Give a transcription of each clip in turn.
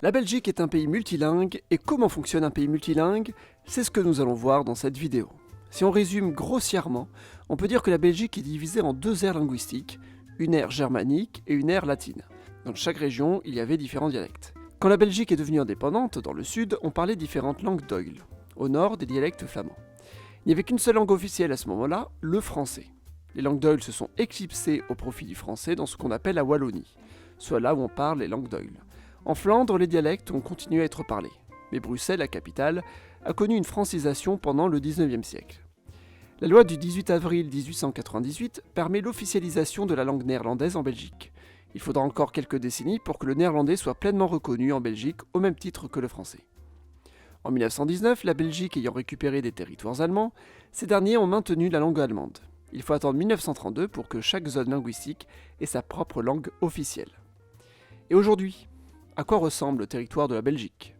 La Belgique est un pays multilingue, et comment fonctionne un pays multilingue? C'est ce que nous allons voir dans cette vidéo. Si on résume grossièrement, on peut dire que la Belgique est divisée en deux aires linguistiques, une aire germanique et une aire latine. Dans chaque région, il y avait différents dialectes. Quand la Belgique est devenue indépendante, dans le sud, on parlait différentes langues d'oïl, au nord des dialectes flamands. Il n'y avait qu'une seule langue officielle à ce moment-là, le français. Les langues d'oïl se sont éclipsées au profit du français dans ce qu'on appelle la Wallonie, soit là où on parle les langues d'oïl. En Flandre, les dialectes ont continué à être parlés, mais Bruxelles, la capitale, a connu une francisation pendant le XIXe siècle. La loi du 18 avril 1898 permet l'officialisation de la langue néerlandaise en Belgique. Il faudra encore quelques décennies pour que le néerlandais soit pleinement reconnu en Belgique au même titre que le français. En 1919, la Belgique ayant récupéré des territoires allemands, ces derniers ont maintenu la langue allemande. Il faut attendre 1932 pour que chaque zone linguistique ait sa propre langue officielle. Et aujourd'hui, à quoi ressemble le territoire de la Belgique?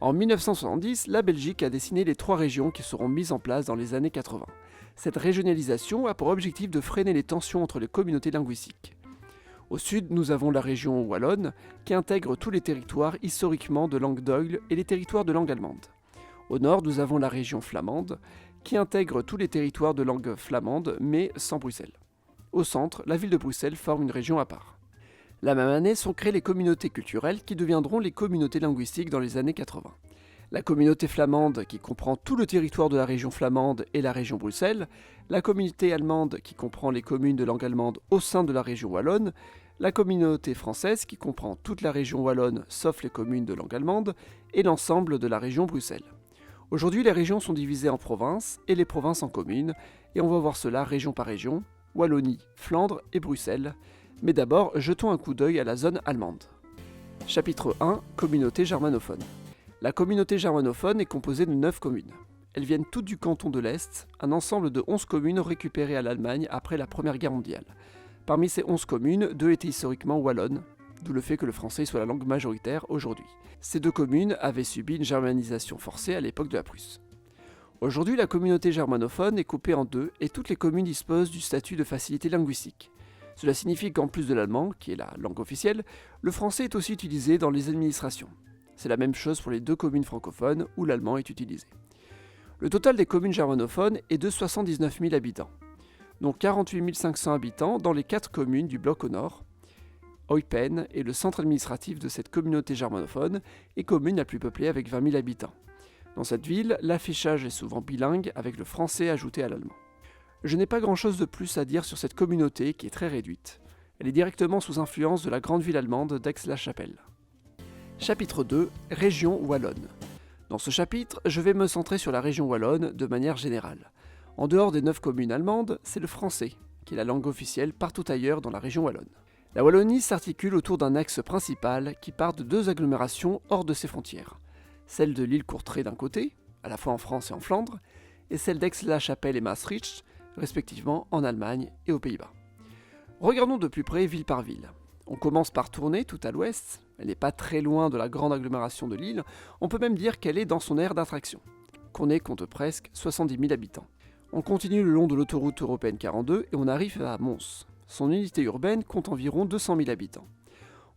En 1970, la Belgique a dessiné les 3 régions qui seront mises en place dans les années 80. Cette régionalisation a pour objectif de freiner les tensions entre les communautés linguistiques. Au sud, nous avons la région wallonne, qui intègre tous les territoires historiquement de langue d'oïl et les territoires de langue allemande. Au nord, nous avons la région flamande, qui intègre tous les territoires de langue flamande, mais sans Bruxelles. Au centre, la ville de Bruxelles forme une région à part. La même année sont créées les communautés culturelles qui deviendront les communautés linguistiques dans les années 80. La communauté flamande qui comprend tout le territoire de la région flamande et la région Bruxelles, la communauté allemande qui comprend les communes de langue allemande au sein de la région wallonne, la communauté française qui comprend toute la région wallonne sauf les communes de langue allemande et l'ensemble de la région Bruxelles. Aujourd'hui, les régions sont divisées en provinces et les provinces en communes, et on va voir cela région par région, Wallonie, Flandre et Bruxelles. Mais d'abord, jetons un coup d'œil à la zone allemande. Chapitre 1, communauté germanophone. La communauté germanophone est composée de 9 communes. Elles viennent toutes du canton de l'Est, un ensemble de 11 communes récupérées à l'Allemagne après la Première Guerre mondiale. Parmi ces 11 communes, 2 étaient historiquement wallonnes, d'où le fait que le français soit la langue majoritaire aujourd'hui. Ces 2 communes avaient subi une germanisation forcée à l'époque de la Prusse. Aujourd'hui, la communauté germanophone est coupée en 2 et toutes les communes disposent du statut de facilité linguistique. Cela signifie qu'en plus de l'allemand, qui est la langue officielle, le français est aussi utilisé dans les administrations. C'est la même chose pour les 2 communes francophones où l'allemand est utilisé. Le total des communes germanophones est de 79 000 habitants, dont 48 500 habitants dans les 4 communes du bloc au nord. Eupen est le centre administratif de cette communauté germanophone et commune la plus peuplée avec 20 000 habitants. Dans cette ville, l'affichage est souvent bilingue avec le français ajouté à l'allemand. Je n'ai pas grand-chose de plus à dire sur cette communauté qui est très réduite. Elle est directement sous influence de la grande ville allemande d'Aix-la-Chapelle. Chapitre 2, région wallonne. Dans ce chapitre, je vais me centrer sur la région wallonne de manière générale. En dehors des 9 communes allemandes, c'est le français, qui est la langue officielle partout ailleurs dans la région wallonne. La Wallonie s'articule autour d'un axe principal qui part de 2 agglomérations hors de ses frontières. Celle de l'île Courtrai d'un côté, à la fois en France et en Flandre, et celle d'Aix-la-Chapelle et Maastricht, respectivement en Allemagne et aux Pays-Bas. Regardons de plus près ville par ville. On commence par Tournai, tout à l'ouest. Elle n'est pas très loin de la grande agglomération de Lille. On peut même dire qu'elle est dans son aire d'attraction. Tournai compte presque 70 000 habitants. On continue le long de l'autoroute européenne 42 et on arrive à Mons. Son unité urbaine compte environ 200 000 habitants.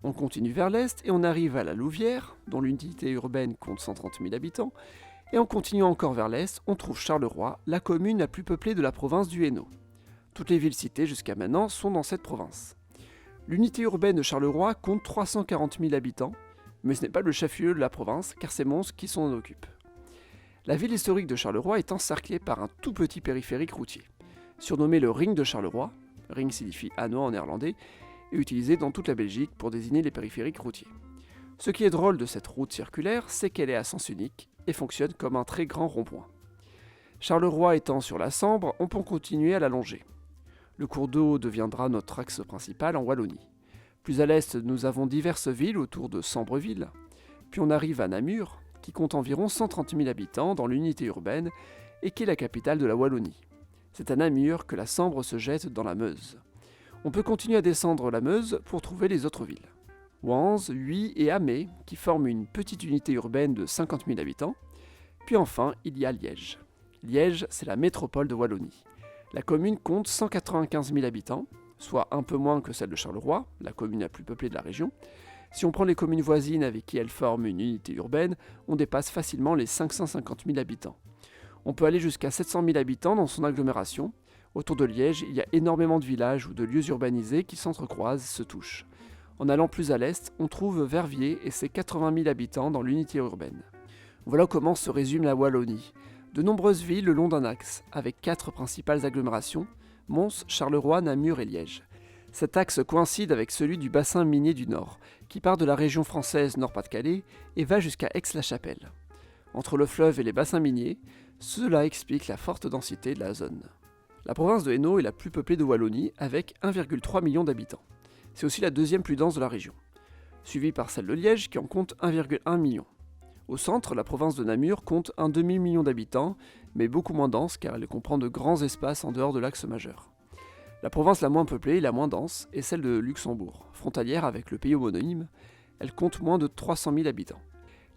On continue vers l'est et on arrive à la Louvière, dont l'unité urbaine compte 130 000 habitants. Et en continuant encore vers l'est, on trouve Charleroi, la commune la plus peuplée de la province du Hainaut. Toutes les villes citées jusqu'à maintenant sont dans cette province. L'unité urbaine de Charleroi compte 340 000 habitants, mais ce n'est pas le chef-lieu de la province, car c'est Mons qui s'en occupe. La ville historique de Charleroi est encerclée par un tout petit périphérique routier. Surnommé le Ring de Charleroi, Ring signifie anneau en néerlandais, et utilisé dans toute la Belgique pour désigner les périphériques routiers. Ce qui est drôle de cette route circulaire, c'est qu'elle est à sens unique et fonctionne comme un très grand rond-point. Charleroi étant sur la Sambre, on peut continuer à la longer. Le cours d'eau deviendra notre axe principal en Wallonie. Plus à l'est, nous avons diverses villes autour de Sambreville. Puis on arrive à Namur, qui compte environ 130 000 habitants dans l'unité urbaine et qui est la capitale de la Wallonie. C'est à Namur que la Sambre se jette dans la Meuse. On peut continuer à descendre la Meuse pour trouver les autres villes. Wans, Huy et Amé, qui forment une petite unité urbaine de 50 000 habitants. Puis enfin, il y a Liège. Liège, c'est la métropole de Wallonie. La commune compte 195 000 habitants, soit un peu moins que celle de Charleroi, la commune la plus peuplée de la région. Si on prend les communes voisines avec qui elles forment une unité urbaine, on dépasse facilement les 550 000 habitants. On peut aller jusqu'à 700 000 habitants dans son agglomération. Autour de Liège, il y a énormément de villages ou de lieux urbanisés qui s'entrecroisent, se touchent. En allant plus à l'est, on trouve Verviers et ses 80 000 habitants dans l'unité urbaine. Voilà comment se résume la Wallonie. De nombreuses villes le long d'un axe, avec 4 principales agglomérations, Mons, Charleroi, Namur et Liège. Cet axe coïncide avec celui du bassin minier du Nord, qui part de la région française Nord-Pas-de-Calais et va jusqu'à Aix-la-Chapelle. Entre le fleuve et les bassins miniers, cela explique la forte densité de la zone. La province de Hainaut est la plus peuplée de Wallonie, avec 1,3 million d'habitants. C'est aussi la deuxième plus dense de la région, suivie par celle de Liège qui en compte 1,1 million. Au centre, la province de Namur compte un demi-million d'habitants, mais beaucoup moins dense car elle comprend de grands espaces en dehors de l'axe majeur. La province la moins peuplée et la moins dense est celle de Luxembourg, frontalière avec le pays homonyme. Elle compte moins de 300 000 habitants.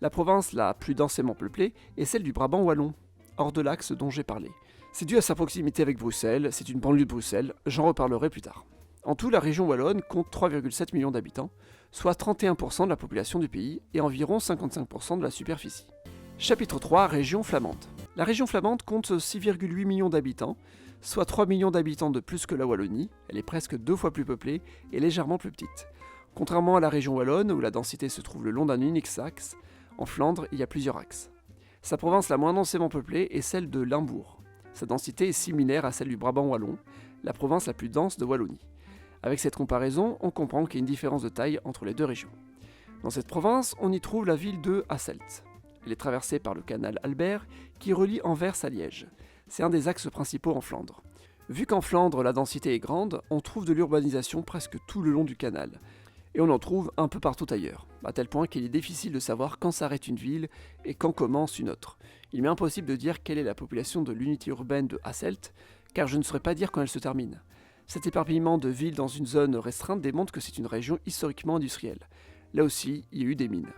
La province la plus densément peuplée est celle du Brabant wallon, hors de l'axe dont j'ai parlé. C'est dû à sa proximité avec Bruxelles, c'est une banlieue de Bruxelles, j'en reparlerai plus tard. En tout, la région wallonne compte 3,7 millions d'habitants, soit 31% de la population du pays et environ 55% de la superficie. Chapitre 3, région flamande. La région flamande compte 6,8 millions d'habitants, soit 3 millions d'habitants de plus que la Wallonie. Elle est presque 2 fois plus peuplée et légèrement plus petite. Contrairement à la région wallonne, où la densité se trouve le long d'un unique axe, en Flandre, il y a plusieurs axes. Sa province la moins densément peuplée est celle de Limbourg. Sa densité est similaire à celle du Brabant wallon, la province la plus dense de Wallonie. Avec cette comparaison, on comprend qu'il y a une différence de taille entre les deux régions. Dans cette province, on y trouve la ville de Hasselt. Elle est traversée par le canal Albert qui relie Anvers à Liège. C'est un des axes principaux en Flandre. Vu qu'en Flandre la densité est grande, on trouve de l'urbanisation presque tout le long du canal. Et on en trouve un peu partout ailleurs, à tel point qu'il est difficile de savoir quand s'arrête une ville et quand commence une autre. Il m'est impossible de dire quelle est la population de l'unité urbaine de Hasselt, car je ne saurais pas dire quand elle se termine. Cet éparpillement de villes dans une zone restreinte démontre que c'est une région historiquement industrielle. Là aussi, il y a eu des mines.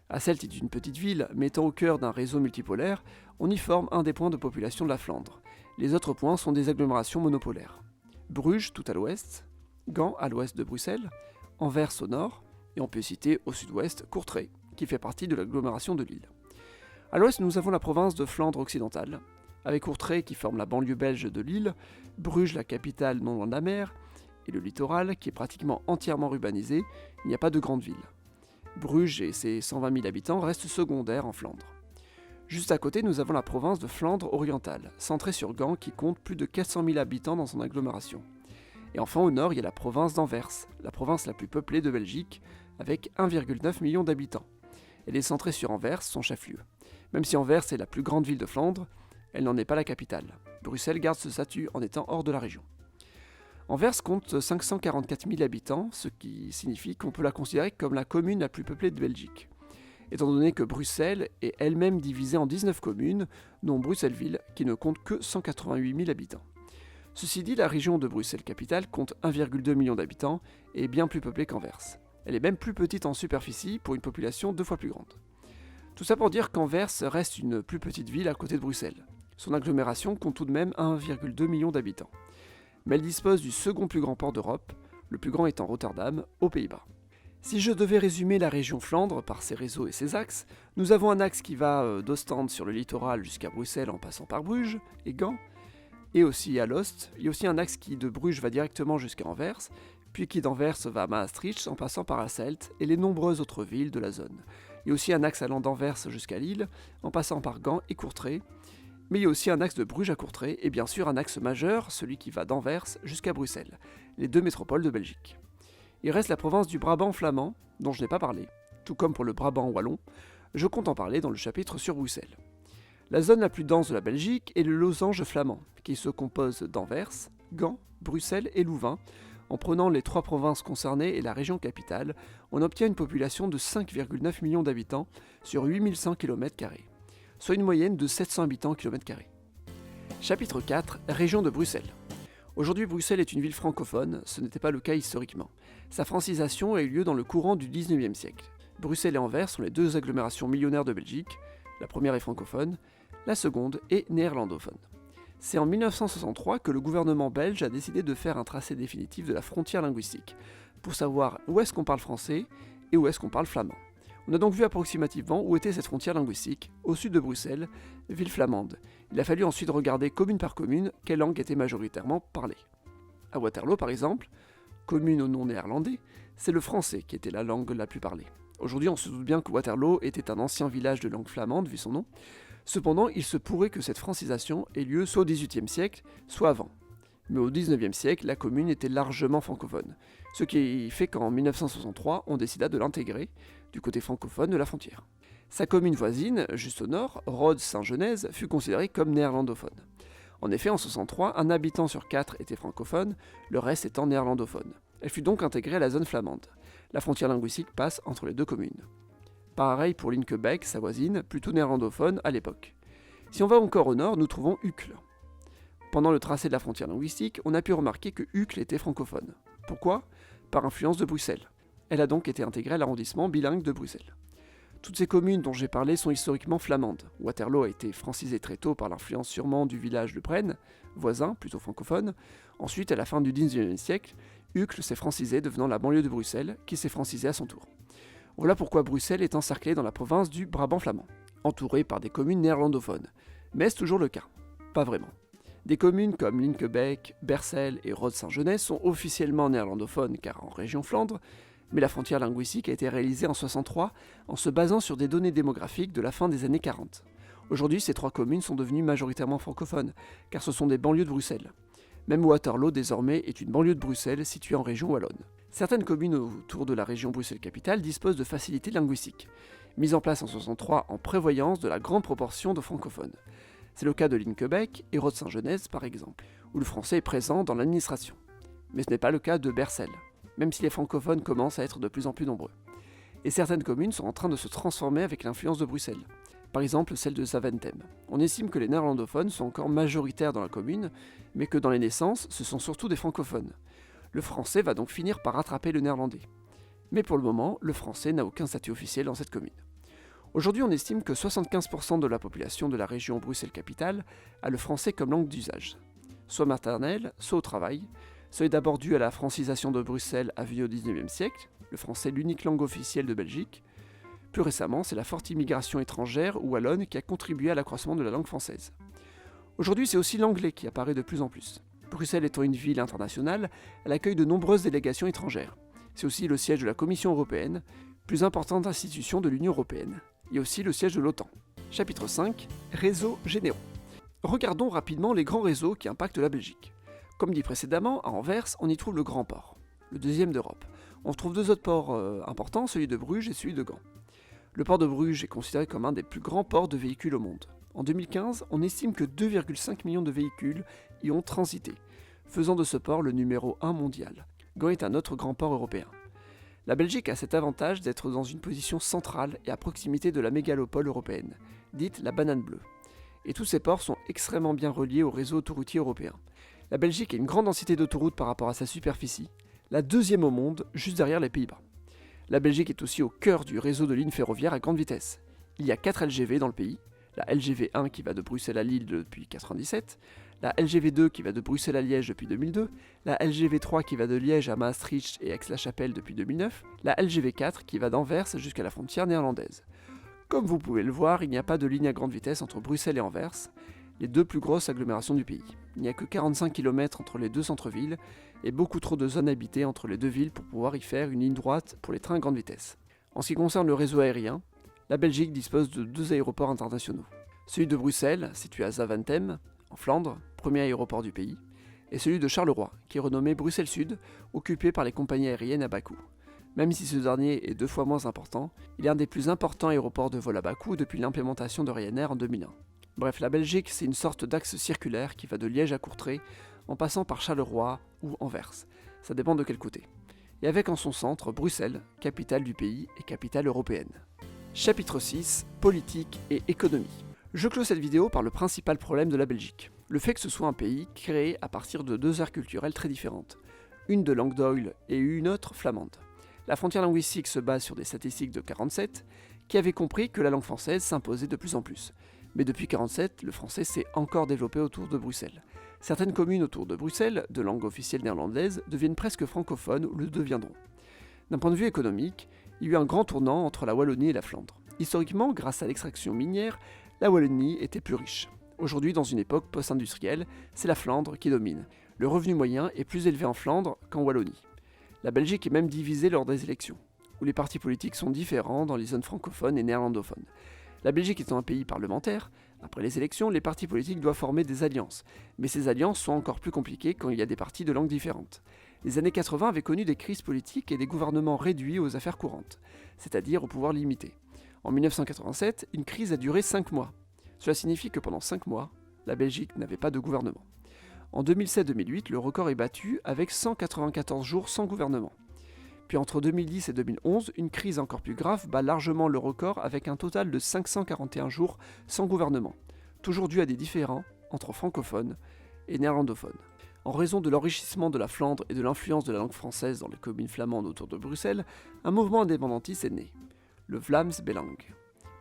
Hasselt est une petite ville, mais étant au cœur d'un réseau multipolaire, on y forme un des points de population de la Flandre. Les autres points sont des agglomérations monopolaires. Bruges, tout à l'ouest, Gand, à l'ouest de Bruxelles, Anvers au nord, et on peut citer au sud-ouest Courtrai, qui fait partie de l'agglomération de Lille. À l'ouest, nous avons la province de Flandre occidentale, avec Courtrai qui forme la banlieue belge de Lille, Bruges la capitale non loin de la mer, et le littoral qui est pratiquement entièrement urbanisé, il n'y a pas de grandes villes. Bruges et ses 120 000 habitants restent secondaires en Flandre. Juste à côté, nous avons la province de Flandre orientale, centrée sur Gand qui compte plus de 400 000 habitants dans son agglomération. Et enfin au nord, il y a la province d'Anvers, la province la plus peuplée de Belgique, avec 1,9 million d'habitants. Elle est centrée sur Anvers, son chef-lieu. Même si Anvers est la plus grande ville de Flandre, elle n'en est pas la capitale. Bruxelles garde ce statut en étant hors de la région. Anvers compte 544 000 habitants, ce qui signifie qu'on peut la considérer comme la commune la plus peuplée de Belgique. Étant donné que Bruxelles est elle-même divisée en 19 communes, dont Bruxelles-Ville, qui ne compte que 188 000 habitants. Ceci dit, la région de Bruxelles-Capitale compte 1,2 million d'habitants et est bien plus peuplée qu'Anvers. Elle est même plus petite en superficie pour une population 2 fois plus grande. Tout ça pour dire qu'Anvers reste une plus petite ville à côté de Bruxelles. Son agglomération compte tout de même 1,2 million d'habitants. Mais elle dispose du second plus grand port d'Europe, le plus grand étant Rotterdam, aux Pays-Bas. Si je devais résumer la région Flandre par ses réseaux et ses axes, nous avons un axe qui va d'Ostende sur le littoral jusqu'à Bruxelles en passant par Bruges et Gand, et aussi à l'Ost. Il y a aussi un axe qui de Bruges va directement jusqu'à Anvers, puis qui d'Anvers va à Maastricht en passant par Hasselt et les nombreuses autres villes de la zone. Il y a aussi un axe allant d'Anvers jusqu'à Lille, en passant par Gand et Courtrai, mais il y a aussi un axe de Bruges à Courtrai, et bien sûr un axe majeur, celui qui va d'Anvers jusqu'à Bruxelles, les deux métropoles de Belgique. Il reste la province du Brabant flamand, dont je n'ai pas parlé, tout comme pour le Brabant wallon, je compte en parler dans le chapitre sur Bruxelles. La zone la plus dense de la Belgique est le losange flamand, qui se compose d'Anvers, Gand, Bruxelles et Louvain. En prenant les 3 provinces concernées et la région capitale, on obtient une population de 5,9 millions d'habitants sur 8100 km², soit une moyenne de 700 habitants au km². Chapitre 4, région de Bruxelles. Aujourd'hui, Bruxelles est une ville francophone, ce n'était pas le cas historiquement. Sa francisation a eu lieu dans le courant du 19e siècle. Bruxelles et Anvers sont les 2 agglomérations millionnaires de Belgique. La première est francophone, la seconde est néerlandophone. C'est en 1963 que le gouvernement belge a décidé de faire un tracé définitif de la frontière linguistique, pour savoir où est-ce qu'on parle français et où est-ce qu'on parle flamand. On a donc vu approximativement où était cette frontière linguistique, au sud de Bruxelles, ville flamande. Il a fallu ensuite regarder commune par commune quelle langue était majoritairement parlée. À Waterloo par exemple, commune au nom néerlandais, c'est le français qui était la langue la plus parlée. Aujourd'hui on se doute bien que Waterloo était un ancien village de langue flamande vu son nom. Cependant, il se pourrait que cette francisation ait lieu soit au XVIIIe siècle, soit avant. Mais au XIXe siècle, la commune était largement francophone, ce qui fait qu'en 1963, on décida de l'intégrer du côté francophone de la frontière. Sa commune voisine, juste au nord, Rhodes-Saint-Genèse, fut considérée comme néerlandophone. En effet, en 63, un habitant sur 4 était francophone, le reste étant néerlandophone. Elle fut donc intégrée à la zone flamande. La frontière linguistique passe entre les deux communes. Pareil pour Linkebeek, sa voisine, plutôt néerlandophone à l'époque. Si on va encore au nord, nous trouvons Uccle. Pendant le tracé de la frontière linguistique, on a pu remarquer que Uccle était francophone. Pourquoi ? Par influence de Bruxelles. Elle a donc été intégrée à l'arrondissement bilingue de Bruxelles. Toutes ces communes dont j'ai parlé sont historiquement flamandes. Waterloo a été francisé très tôt par l'influence sûrement du village de Prenne, voisin, plutôt francophone. Ensuite, à la fin du XIXe siècle, Uccle s'est francisé devenant la banlieue de Bruxelles, qui s'est francisée à son tour. Voilà pourquoi Bruxelles est encerclée dans la province du Brabant flamand, entourée par des communes néerlandophones. Mais est-ce toujours le cas ? Pas vraiment. Des communes comme Linkebeek, Bercel et Rhodes-Saint-Genès sont officiellement néerlandophones car en région Flandre, mais la frontière linguistique a été réalisée en 1963 en se basant sur des données démographiques de la fin des années 40. Aujourd'hui, ces 3 communes sont devenues majoritairement francophones, car ce sont des banlieues de Bruxelles. Même Waterloo, désormais, est une banlieue de Bruxelles située en région wallonne. Certaines communes autour de la région Bruxelles-Capitale disposent de facilités linguistiques, mises en place en 1963 en prévoyance de la grande proportion de francophones. C'est le cas de Linkebeek et Rhodes-Saint-Genèse par exemple, où le français est présent dans l'administration. Mais ce n'est pas le cas de Bercel, même si les francophones commencent à être de plus en plus nombreux. Et certaines communes sont en train de se transformer avec l'influence de Bruxelles. Par exemple celle de Zaventem. On estime que les néerlandophones sont encore majoritaires dans la commune, mais que dans les naissances, ce sont surtout des francophones. Le français va donc finir par rattraper le néerlandais. Mais pour le moment, le français n'a aucun statut officiel dans cette commune. Aujourd'hui, on estime que 75% de la population de la région Bruxelles-Capitale a le français comme langue d'usage, soit maternelle, soit au travail. Cela est d'abord dû à la francisation de Bruxelles venue au XIXe siècle, le français l'unique langue officielle de Belgique. Plus récemment, c'est la forte immigration étrangère ou wallonne qui a contribué à l'accroissement de la langue française. Aujourd'hui, c'est aussi l'anglais qui apparaît de plus en plus. Bruxelles étant une ville internationale, elle accueille de nombreuses délégations étrangères. C'est aussi le siège de la Commission européenne, plus importante institution de l'Union européenne, et aussi le siège de l'OTAN. Chapitre 5, réseaux généraux. Regardons rapidement les grands réseaux qui impactent la Belgique. Comme dit précédemment, à Anvers, on y trouve le Grand Port, le deuxième d'Europe. On trouve 2 autres ports importants, celui de Bruges et celui de Gand. Le port de Bruges est considéré comme un des plus grands ports de véhicules au monde. En 2015, on estime que 2,5 millions de véhicules y ont transité, faisant de ce port le numéro 1 mondial. Gand est un autre grand port européen. La Belgique a cet avantage d'être dans une position centrale et à proximité de la mégalopole européenne, dite la banane bleue. Et tous ces ports sont extrêmement bien reliés au réseau autoroutier européen. La Belgique a une grande densité d'autoroutes par rapport à sa superficie, la 2e au monde, juste derrière les Pays-Bas. La Belgique est aussi au cœur du réseau de lignes ferroviaires à grande vitesse. Il y a 4 LGV dans le pays, la LGV 1 qui va de Bruxelles à Lille depuis 1997, la LGV 2 qui va de Bruxelles à Liège depuis 2002, la LGV 3 qui va de Liège à Maastricht et Aix-la-Chapelle depuis 2009, la LGV 4 qui va d'Anvers jusqu'à la frontière néerlandaise. Comme vous pouvez le voir, il n'y a pas de ligne à grande vitesse entre Bruxelles et Anvers, les 2 plus grosses agglomérations du pays. Il n'y a que 45 km entre les 2 centres-villes et beaucoup trop de zones habitées entre les 2 villes pour pouvoir y faire une ligne droite pour les trains à grande vitesse. En ce qui concerne le réseau aérien, la Belgique dispose de 2 aéroports internationaux. Celui de Bruxelles, situé à Zaventem, en Flandre, premier aéroport du pays, et celui de Charleroi, qui est renommé Bruxelles Sud, occupé par les compagnies aériennes à bas coût. Même si ce dernier est 2 fois moins important, il est un des plus importants aéroports de vol à bas coût depuis l'implémentation de Ryanair en 2001. Bref, la Belgique, c'est une sorte d'axe circulaire qui va de Liège à Courtrai, en passant par Charleroi ou Anvers. Ça dépend de quel côté. Et avec en son centre Bruxelles, capitale du pays et capitale européenne. Chapitre 6, politique et économie. Je clôt cette vidéo par le principal problème de la Belgique. Le fait que ce soit un pays créé à partir de 2 aires culturelles très différentes. Une de langue d'oïl et une autre flamande. La frontière linguistique se base sur des statistiques de 1947 qui avaient compris que la langue française s'imposait de plus en plus. Mais depuis 1947, le français s'est encore développé autour de Bruxelles. Certaines communes autour de Bruxelles, de langue officielle néerlandaise, deviennent presque francophones ou le deviendront. D'un point de vue économique, Il y a eu un grand tournant entre la Wallonie et la Flandre. Historiquement, grâce à l'extraction minière, la Wallonie était plus riche. Aujourd'hui, dans une époque post-industrielle, c'est la Flandre qui domine. Le revenu moyen est plus élevé en Flandre qu'en Wallonie. La Belgique est même divisée lors des élections, où les partis politiques sont différents dans les zones francophones et néerlandophones. La Belgique étant un pays parlementaire, après les élections, les partis politiques doivent former des alliances. Mais ces alliances sont encore plus compliquées quand il y a des partis de langues différentes. Les années 80 avaient connu des crises politiques et des gouvernements réduits aux affaires courantes, c'est-à-dire au pouvoir limité. En 1987, une crise a duré 5 mois. Cela signifie que pendant 5 mois, la Belgique n'avait pas de gouvernement. En 2007-2008, le record est battu avec 194 jours sans gouvernement. Puis entre 2010 et 2011, une crise encore plus grave bat largement le record avec un total de 541 jours sans gouvernement, toujours dû à des différends entre francophones et néerlandophones. En raison de l'enrichissement de la Flandre et de l'influence de la langue française dans les communes flamandes autour de Bruxelles, un mouvement indépendantiste est né, le Vlaams Belang.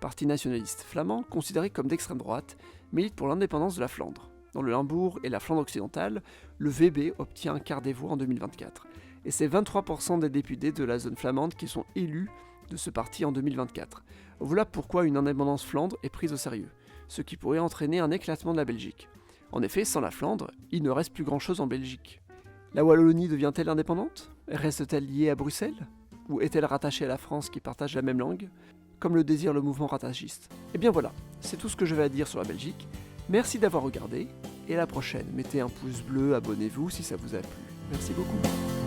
Parti nationaliste flamand, considéré comme d'extrême droite, milite pour l'indépendance de la Flandre. Dans le Limbourg et la Flandre occidentale, le VB obtient un quart des voix en 2024. Et c'est 23% des députés de la zone flamande qui sont élus de ce parti en 2024. Voilà pourquoi une indépendance Flandre est prise au sérieux, ce qui pourrait entraîner un éclatement de la Belgique. En effet, sans la Flandre, il ne reste plus grand-chose en Belgique. La Wallonie devient-elle indépendante? Reste-t-elle liée à Bruxelles? Ou est-elle rattachée à la France qui partage la même langue, comme le désire le mouvement rattachiste? Et bien voilà, c'est tout ce que je vais à dire sur la Belgique. Merci d'avoir regardé, et à la prochaine. Mettez un pouce bleu, abonnez-vous si ça vous a plu. Merci beaucoup.